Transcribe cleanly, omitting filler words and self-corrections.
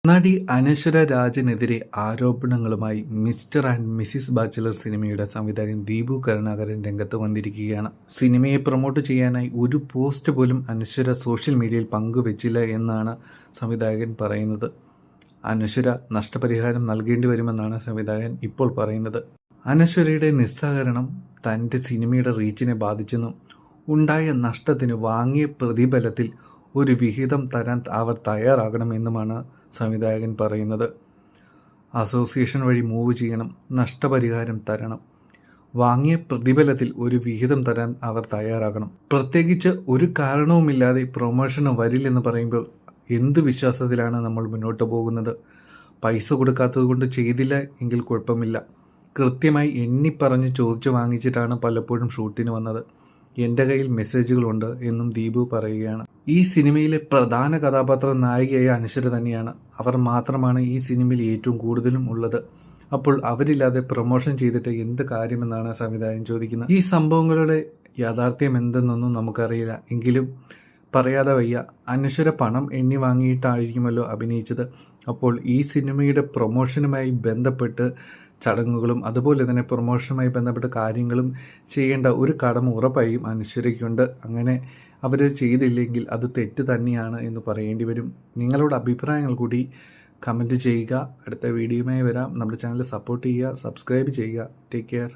നടി അനശ്വര രാജിനെതിരെ ആരോപണങ്ങളുമായി mister and Mrs bachelor സിനിമയുടെ സംവിധായകൻ ദീപു കരുണാകരൻ രംഗത്ത് വന്നിരിക്കുകയാണ്. സിനിമയെ പ്രൊമോട്ട് ചെയ്യാനായി ഒരു പോസ്റ്റ് പോലും അനശ്വര സോഷ്യൽ മീഡിയയിൽ പങ്കുവച്ചില്ല എന്നാണ് സംവിധായകൻ പറയുന്നത്. അനശ്വര നഷ്ടപരിഹാരം നൽകേണ്ടി വരുമെന്നാണ് സംവിധായകൻ ഇപ്പോൾ പറയുന്നത്. അനശ്വരയുടെ നിസ്സഹകരണം തൻ്റെ സിനിമയുടെ റീച്ചിനെ ബാധിച്ചെന്നും ഉണ്ടായ നഷ്ടത്തിന് വാങ്ങിയ പ്രതിഫലത്തിൽ ഒരു വിഹിതം തരാൻ അവർ തയ്യാറാകണമെന്നുമാണ് സംവിധായകൻ പറയുന്നത്. അസോസിയേഷൻ വഴി മൂവ് ചെയ്യണം, നഷ്ടപരിഹാരം തരണം, വാങ്ങിയ പ്രതിഫലത്തിൽ ഒരു വിഹിതം തരാൻ അവർ തയ്യാറാകണം. പ്രത്യേകിച്ച് ഒരു കാരണവുമില്ലാതെ പ്രൊമോഷന് വരില്ലെന്ന് പറയുമ്പോൾ എന്ത് വിശ്വാസത്തിലാണ് നമ്മൾ മുന്നോട്ട് പോകുന്നത്? പൈസ കൊടുക്കാത്തത് കൊണ്ട് ചെയ്തില്ല എങ്കിൽ കുഴപ്പമില്ല. കൃത്യമായി എണ്ണിപ്പറഞ്ഞ് ചോദിച്ചു വാങ്ങിച്ചിട്ടാണ് പലപ്പോഴും ഷൂട്ടിന് വന്നത്. എൻ്റെ കയ്യിൽ മെസ്സേജുകളുണ്ട് എന്നും ദീപു പറയുകയാണ്. ഈ സിനിമയിലെ പ്രധാന കഥാപാത്രം നായികയായ അനശ്വര തന്നെയാണ്. അവർ മാത്രമാണ് ഈ സിനിമയിൽ ഏറ്റവും കൂടുതലും ഉള്ളത്. അപ്പോൾ അവരില്ലാതെ പ്രൊമോഷൻ ചെയ്തിട്ട് എന്ത് കാര്യമെന്നാണ് സംവിധായകൻ ചോദിക്കുന്നത്. ഈ സംഭവങ്ങളുടെ യാഥാർത്ഥ്യം എന്തെന്നൊന്നും നമുക്കറിയില്ല. എങ്കിലും പറയാതെ വയ്യ, അനശ്വര പണം എണ്ണി വാങ്ങിയിട്ടായിരിക്കുമല്ലോ അഭിനയിച്ചത്. അപ്പോൾ ഈ സിനിമയുടെ പ്രൊമോഷനുമായി ബന്ധപ്പെട്ട് ചടങ്ങുകളും അതുപോലെ തന്നെ പ്രൊമോഷനുമായി ബന്ധപ്പെട്ട കാര്യങ്ങളും ചെയ്യേണ്ട ഒരു കടമ ഉറപ്പായും അനശ്വരയ്ക്കുണ്ട്. അങ്ങനെ അവർ ചെയ്തില്ലെങ്കിൽ അത് തെറ്റ് തന്നെയാണ് എന്ന് പറയേണ്ടി വരും. നിങ്ങളുടെ അഭിപ്രായങ്ങൾ കൂടി കമൻറ്റ് ചെയ്യുക. അടുത്ത വീഡിയോയുമായി വരാം. നമ്മുടെ ചാനൽ സപ്പോർട്ട് ചെയ്യുക, സബ്സ്ക്രൈബ് ചെയ്യുക. Take care.